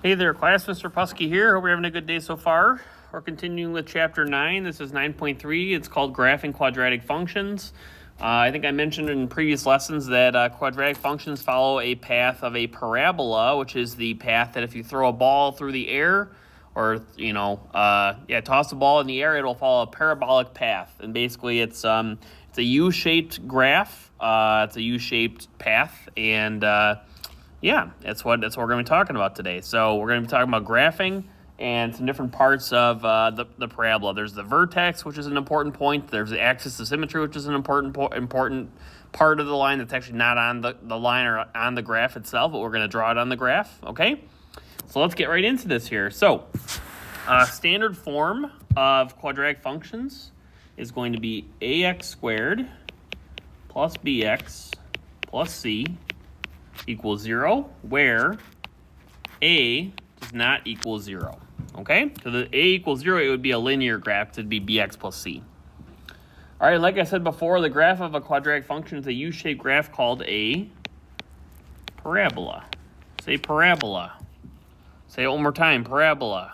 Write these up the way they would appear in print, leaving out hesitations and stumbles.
Hey there, class. Mr. Pusky here. Hope you're having a good day so far. We're continuing with Chapter 9. This is 9.3. It's called Graphing Quadratic Functions. I think I mentioned in previous lessons that quadratic functions follow a path of a parabola, which is the path that if you throw a ball through the air or, toss a ball in the air, it'll follow a parabolic path. And basically it's a U-shaped graph. It's a U-shaped path, and that's what we're going to be talking about today. So we're going to be talking about graphing and some different parts of the parabola. There's the vertex, which is an important point. There's the axis of symmetry, which is an important part of the line that's actually not on the line or on the graph itself, but we're going to draw it on the graph, okay? So let's get right into this here. So standard form of quadratic functions is going to be ax squared plus bx plus c equals 0, where a does not equal 0, okay? So the a equals 0, it would be a linear graph. It'd be bx plus c. All right, like I said before, the graph of a quadratic function is a U-shaped graph called a parabola. Say parabola. Say it one more time, parabola.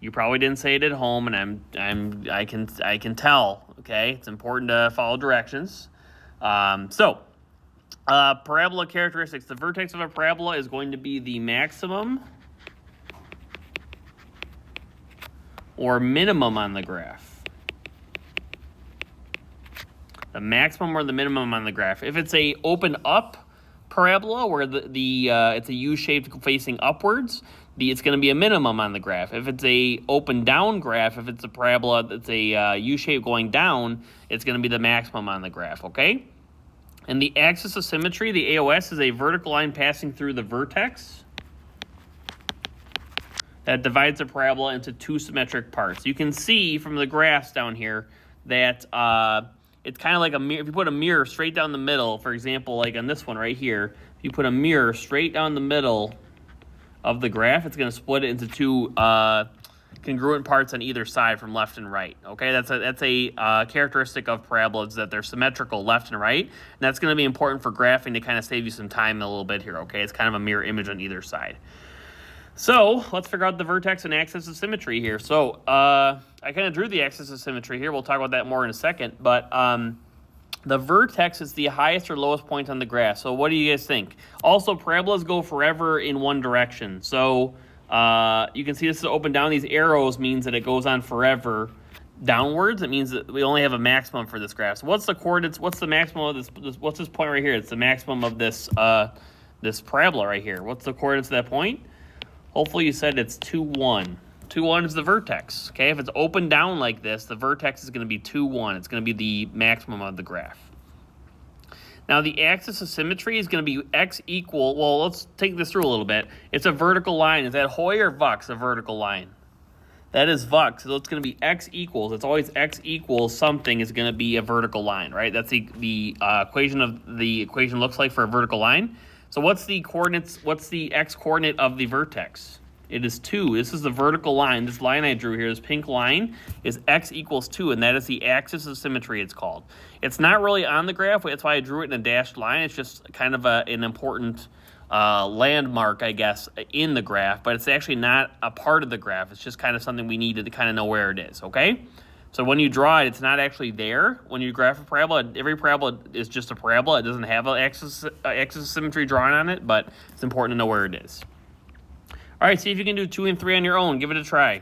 You probably didn't say it at home, and I can tell, okay? It's important to follow directions. Parabola characteristics. The vertex of a parabola is going to be the maximum or minimum on the graph. The maximum or the minimum on the graph. If it's a open up parabola where it's a U-shaped facing upwards, it's going to be a minimum on the graph. If it's a open down graph, if it's a parabola that's a U-shape going down, it's going to be the maximum on the graph, okay? And the axis of symmetry, the AOS, is a vertical line passing through the vertex that divides the parabola into two symmetric parts. You can see from the graphs down here that it's kind of like a mirror. If you put a mirror straight down the middle, for example, like on this one right here, if you put a mirror straight down the middle of the graph, it's going to split it into two congruent parts on either side from left and right. Okay, that's a characteristic of parabolas, that they're symmetrical left and right, and that's going to be important for graphing to kind of save you some time a little bit here. Okay, it's kind of a mirror image on either side. So let's figure out the vertex and axis of symmetry here. So I kind of drew the axis of symmetry here. We'll talk about that more in a second, but the vertex is the highest or lowest point on the graph. So what do you guys think? Also, parabolas go forever in one direction. So you can see this is open down. These arrows means that it goes on forever downwards. It means that we only have a maximum for this graph. So what's the coordinates? What's the maximum of this? What's this point right here? It's the maximum of this this parabola right here. What's the coordinates of that point? Hopefully you said it's 2, 1. 2, 1 is the vertex. Okay, if it's open down like this, the vertex is going to be 2, 1. It's going to be the maximum of the graph. Now, the axis of symmetry is going to be x equal, well, let's take this through a little bit. It's a vertical line. Is that Hoy or Vux, a vertical line? That is Vux. So it's going to be x equals. It's always x equals something is going to be a vertical line, right? That's the equation of the equation looks like for a vertical line. So what's the coordinates? What's the x coordinate of the vertex? It is 2. This is the vertical line. This line I drew here, this pink line, is x equals 2, and that is the axis of symmetry, it's called. It's not really on the graph. That's why I drew it in a dashed line. It's just kind of an important landmark, I guess, in the graph, but it's actually not a part of the graph. It's just kind of something we needed to kind of know where it is, okay? So when you draw it, it's not actually there. When you graph a parabola, every parabola is just a parabola. It doesn't have an axis of symmetry drawn on it, but it's important to know where it is. All right, see if you can do 2 and 3 on your own. Give it a try.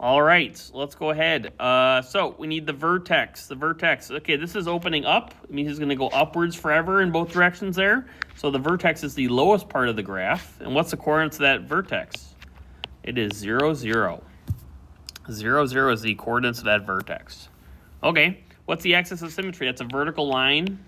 All right, let's go ahead. So we need the vertex. The vertex. Okay, this is opening up. It means it's going to go upwards forever in both directions there. So the vertex is the lowest part of the graph. And what's the coordinates of that vertex? It is 0, 0. 0, 0 is the coordinates of that vertex. Okay, what's the axis of symmetry? That's a vertical line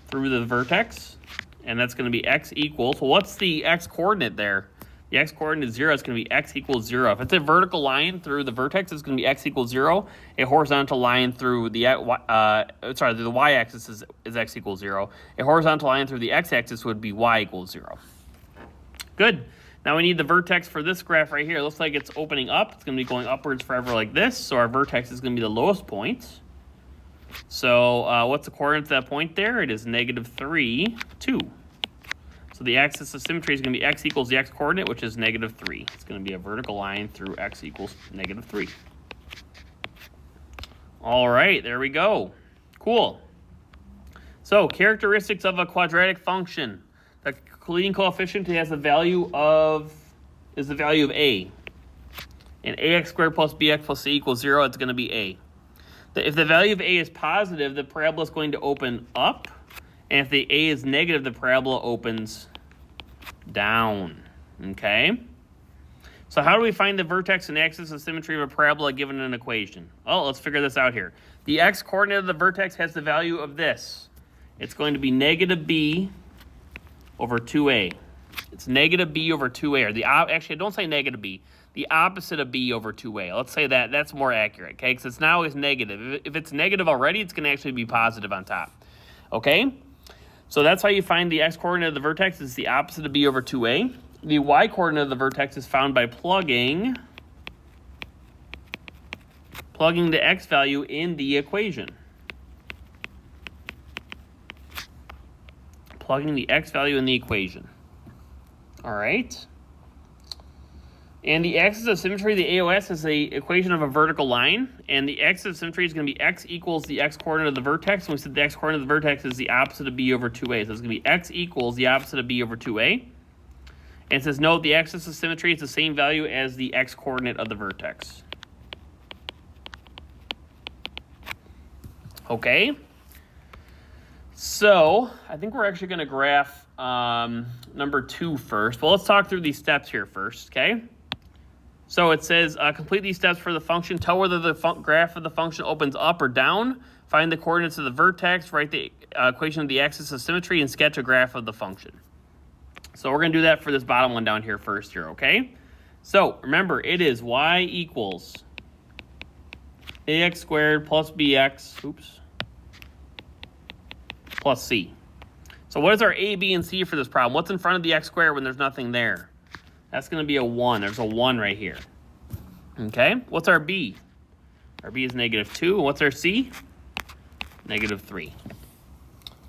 through the vertex, and that's going to be x equals. So what's the x coordinate there? The x coordinate is 0. It's going to be x equals 0. If it's a vertical line through the vertex, it's going to be x equals 0. A horizontal line through the the y-axis is x equals 0. A horizontal line through the x-axis would be y equals 0. Good. Now we need the vertex for this graph right here. It looks like it's opening up. It's going to be going upwards forever like this. So our vertex is going to be the lowest point. So what's the coordinates of that point there? It is -3, 2. So the axis of symmetry is going to be x equals the x-coordinate, which is -3. It's going to be a vertical line through x equals -3. All right, there we go. Cool. So characteristics of a quadratic function. The leading coefficient has the value of a. And ax squared plus bx plus c equals 0, it's going to be a. If the value of a is positive, the parabola is going to open up. And if the a is negative, the parabola opens down. Okay? So how do we find the vertex and axis of symmetry of a parabola given an equation? Oh, let's figure this out here. The x-coordinate of the vertex has the value of this. It's going to be -b over 2a. It's -b over 2a. Or actually, don't say -b. The opposite of b over 2a. Let's say that. That's more accurate, okay? Because it's now is negative. If it's negative already, it's going to actually be positive on top. Okay? So that's how you find the x-coordinate of the vertex. It's the opposite of b over 2a. The y-coordinate of the vertex is found by plugging the x value in the equation. Plugging the x value in the equation. All right. And the axis of symmetry, the AOS, is the equation of a vertical line. And the axis of symmetry is going to be x equals the x-coordinate of the vertex. And we said the x-coordinate of the vertex is the opposite of b over 2a. So it's going to be x equals the opposite of b over 2a. And it says, note, the axis of symmetry is the same value as the x-coordinate of the vertex. Okay. So I think we're actually going to graph number 2 first. Well, let's talk through these steps here first, okay? So it says, complete these steps for the function. Tell whether the graph of the function opens up or down. Find the coordinates of the vertex. Write the equation of the axis of symmetry and sketch a graph of the function. So we're going to do that for this bottom one down here first here, okay? So remember, it is y equals ax squared plus bx, plus c. So what is our a, b, and c for this problem? What's in front of the x squared when there's nothing there? That's going to be a 1. There's a 1 right here. Okay? What's our b? Our b is -2. And what's our c? -3.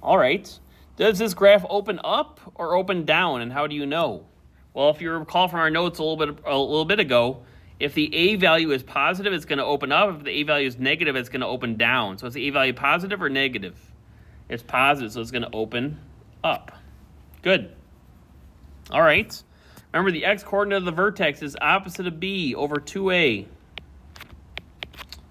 All right. Does this graph open up or open down, and how do you know? Well, if you recall from our notes a little bit ago, if the a value is positive, it's going to open up. If the a value is negative, it's going to open down. So is the a value positive or negative? It's positive, so it's going to open up. Good. All right. Remember, the x-coordinate of the vertex is opposite of b over 2a.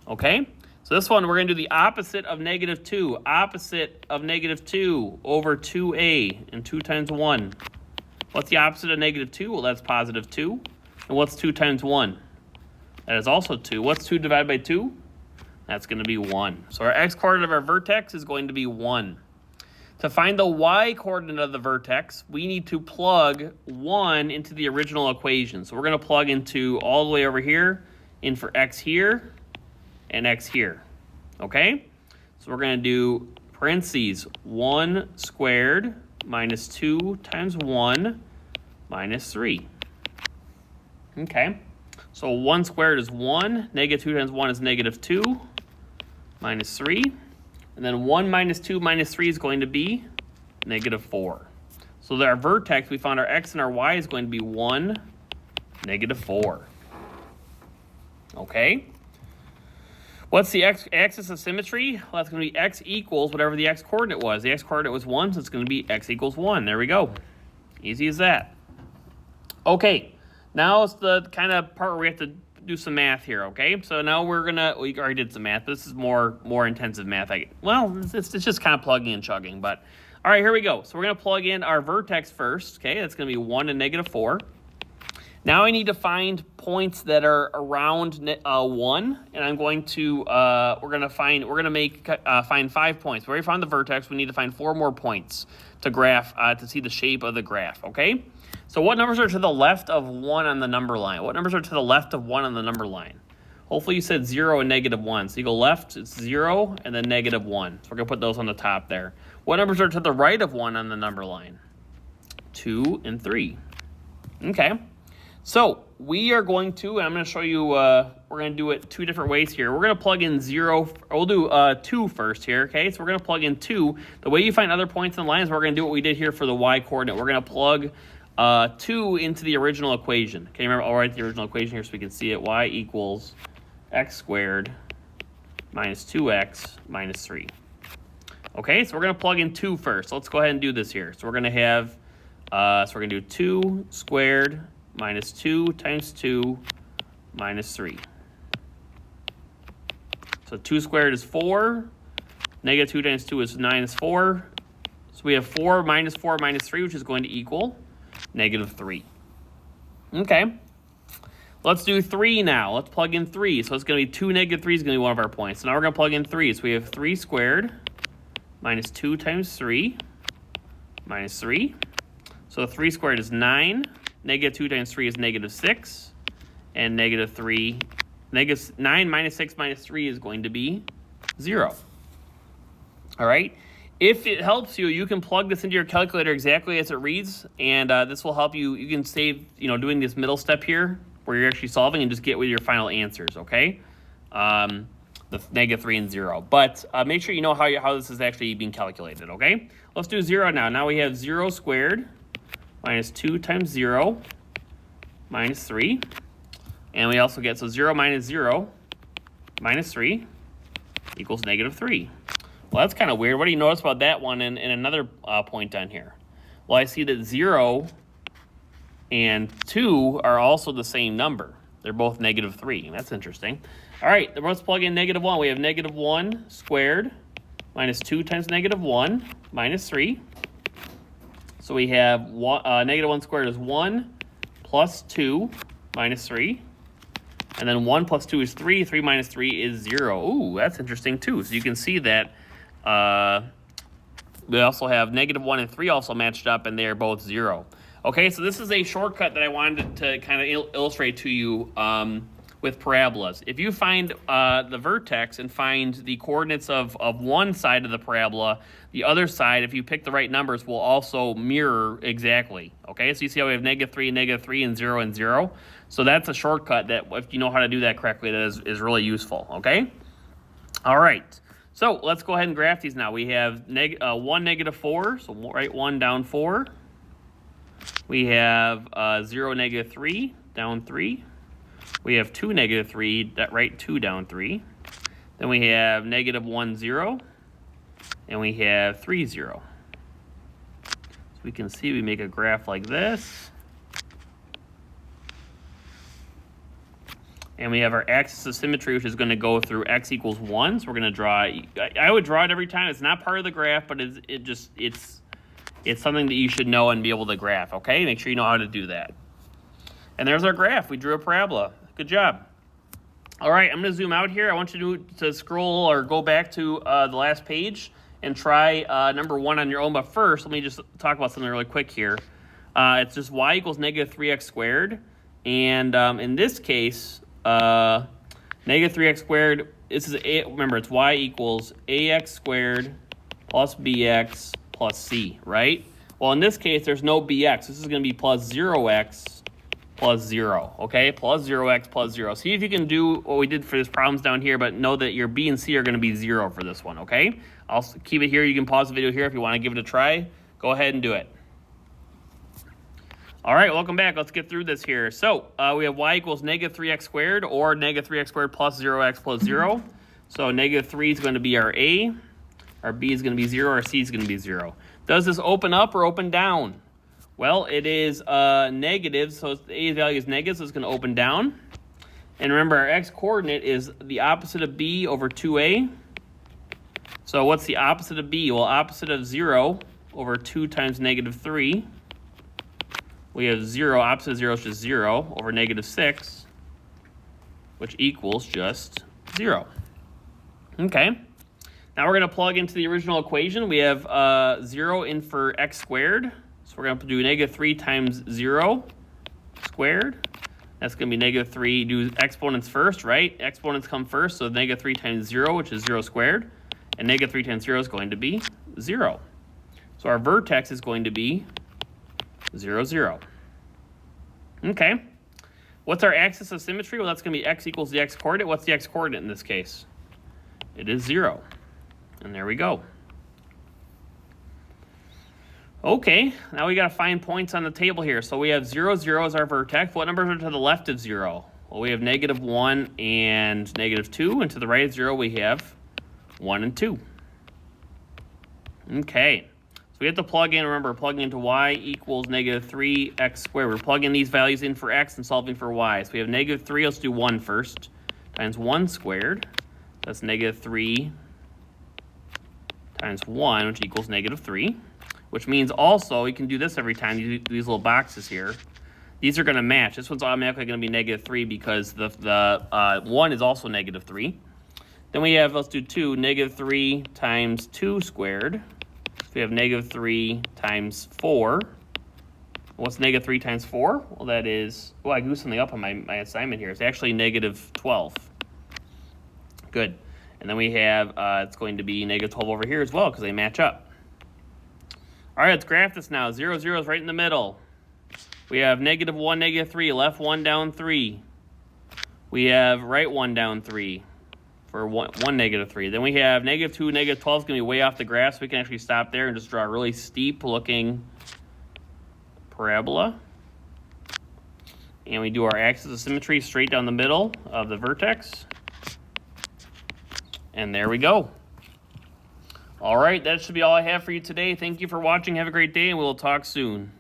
Okay? So this one, we're going to do the opposite of -2. Opposite of -2 over 2a, and 2 times 1. What's the opposite of -2? Well, that's +2. And what's 2 times 1? That is also 2. What's 2 divided by 2? That's going to be 1. So our x-coordinate of our vertex is going to be 1. To find the y-coordinate of the vertex, we need to plug 1 into the original equation. So we're going to plug into all the way over here, in for x here, and x here. Okay? So we're going to do parentheses 1 squared minus 2 times 1 minus 3. Okay? So 1 squared is 1. -2 times 1 is -2 minus 3. And then 1 minus 2 minus 3 is going to be -4. So our vertex, we found our x and our y is going to be 1, -4. Okay? What's the axis of symmetry? Well, that's going to be x equals whatever the x-coordinate was. The x-coordinate was 1, so it's going to be x equals 1. There we go. Easy as that. Okay, now it's the kind of part where we have to do some math here, okay? So now we're going to, we already did some math, but this is more intensive math. It's just kind of plugging and chugging, but all right, here we go. So we're going to plug in our vertex first, okay? That's going to be 1 and -4. Now I need to find points that are around 1, and I'm going to find 5 points. We already found the vertex. We need to find 4 more points to graph to see the shape of the graph. Okay. So what numbers are to the left of 1 on the number line? What numbers are to the left of 1 on the number line? Hopefully you said 0 and -1. So you go left, it's 0, and then -1. So we're gonna put those on the top there. What numbers are to the right of 1 on the number line? 2 and 3. Okay. So we are going to, and I'm going to show you, we're going to do it 2 different ways here. We're going to plug in 0, we'll do 2 first here, okay? So we're going to plug in 2. The way you find other points in the lines, we're going to do what we did here for the y coordinate. We're going to plug 2 into the original equation. Okay, remember, I'll write the original equation here so we can see it. Y equals x squared minus 2x minus 3. Okay, so we're going to plug in 2 first. So let's go ahead and do this here. So we're going to have, so we're going to do 2 squared minus 2 times 2 minus 3. So 2 squared is 4. Negative 2 times 2 is 9 is 4. So we have 4 minus 3, which is going to equal negative 3. Okay. Let's do 3 now. Let's plug in 3. So it's going to be 2 negative 3 is going to be one of our points. So now we're going to plug in 3. So we have 3 squared minus 2 times 3 minus 3. So 3 squared is 9. Negative 2 times 3 is negative 6. And negative 3, negative 9 minus 6 minus 3 is going to be 0. All right. If it helps you, you can plug this into your calculator exactly as it reads. And this will help you. You can save, doing this middle step here where you're actually solving and just get with your final answers, okay? The negative 3 and 0. But make sure you know how this is actually being calculated, okay? Let's do 0 now. Now we have 0 squared minus 2 times 0 minus 3. And we also get, so 0 minus 0 minus 3 equals negative 3. Well, that's kind of weird. What do you notice about that one and another point on here? Well, I see that 0 and 2 are also the same number. They're both negative 3. That's interesting. All right, then let's plug in negative 1. We have negative 1 squared minus 2 times negative 1 minus 3. So we have negative 1 squared is 1 plus 2 minus 3. And then 1 plus 2 is 3. 3 minus 3 is 0. Ooh, that's interesting too. So you can see that we also have negative 1 and 3 also matched up, and they are both 0. Okay, so this is a shortcut that I wanted to kind of illustrate to you with parabolas. If you find the vertex and find the coordinates of one side of the parabola, the other side, if you pick the right numbers, will also mirror exactly. Okay, so you see how we have negative 3 and 0 and 0. So that's a shortcut that, if you know how to do that correctly, that is really useful. Okay, all right. So let's go ahead and graph these now. We have 1, negative 4, so write 1 down 4. We have 0, negative 3, down 3. We have 2, negative 3, write 2 down 3. Then we have negative 1, 0. And we have 3, 0. So we can see we make a graph like this. And we have our axis of symmetry, which is going to go through x equals 1. So we're going to draw, I would draw it every time. It's not part of the graph, but it's something that you should know and be able to graph, okay? Make sure you know how to do that. And there's our graph. We drew a parabola. Good job. All right, I'm going to zoom out here. I want you to scroll or go back to the last page and try number 1 on your own. But first, let me just talk about something really quick here. It's just y equals negative 3x squared. And in this case, negative 3x squared, remember, it's y equals ax squared plus bx plus c, right? Well, in this case, there's no bx. This is going to be plus 0x plus 0, okay? Plus 0x plus 0. See if you can do what we did for these problems down here, but know that your b and c are going to be 0 for this one, okay? I'll keep it here. You can pause the video here if you want to give it a try. Go ahead and do it. All right, welcome back. Let's get through this here. So we have y equals negative 3x squared or negative 3x squared plus 0x plus 0. So negative 3 is going to be our a. Our b is going to be 0. Our c is going to be 0. Does this open up or open down? Well, it is negative, so a's value is negative, so it's going to open down. And remember, our x-coordinate is the opposite of b over 2a. So what's the opposite of b? Well, opposite of 0 over 2 times negative 3. We have 0, opposite of 0 is just 0, over negative 6, which equals just 0. Okay. Now we're going to plug into the original equation. We have 0 in for x squared. So we're going to do negative 3 times 0 squared. That's going to be negative 3. Do exponents first, right? Exponents come first, so negative 3 times 0, which is 0 squared. And negative 3 times 0 is going to be 0. So our vertex is going to be 0, 0. Okay. What's our axis of symmetry? Well, that's going to be x equals the x-coordinate. What's the x-coordinate in this case? It is 0. And there we go. Okay, now we got to find points on the table here. So we have 0, 0 as our vertex. What numbers are to the left of 0? Well, we have -1 and -2. And to the right of 0, we have 1 and 2. Okay. So we have to plug in, remember, plugging into y equals -3x squared. We're plugging these values in for x and solving for y. So we have -3, let's do 1 first, times 1 squared. That's -3 times 1, which equals -3. Which means also, you can do this every time you do these little boxes here. These are going to match. This one's automatically going to be -3 because the 1 is also -3. Then we have, let's do 2, -3 times 2 squared. So we have -3 times 4. What's -3 times 4? Well, that is... Oh, I goofed something up on my assignment here. It's actually -12. Good. And then we have, it's going to be -12 over here as well because they match up. All right, let's graph this now. 0, 0 is right in the middle. We have -1, -3, left 1, down 3. We have right 1, down 3. For 1, -3. Then we have -2, -12 is going to be way off the graph, so we can actually stop there and just draw a really steep-looking parabola. And we do our axis of symmetry straight down the middle of the vertex. And there we go. All right, that should be all I have for you today. Thank you for watching. Have a great day, and we'll talk soon.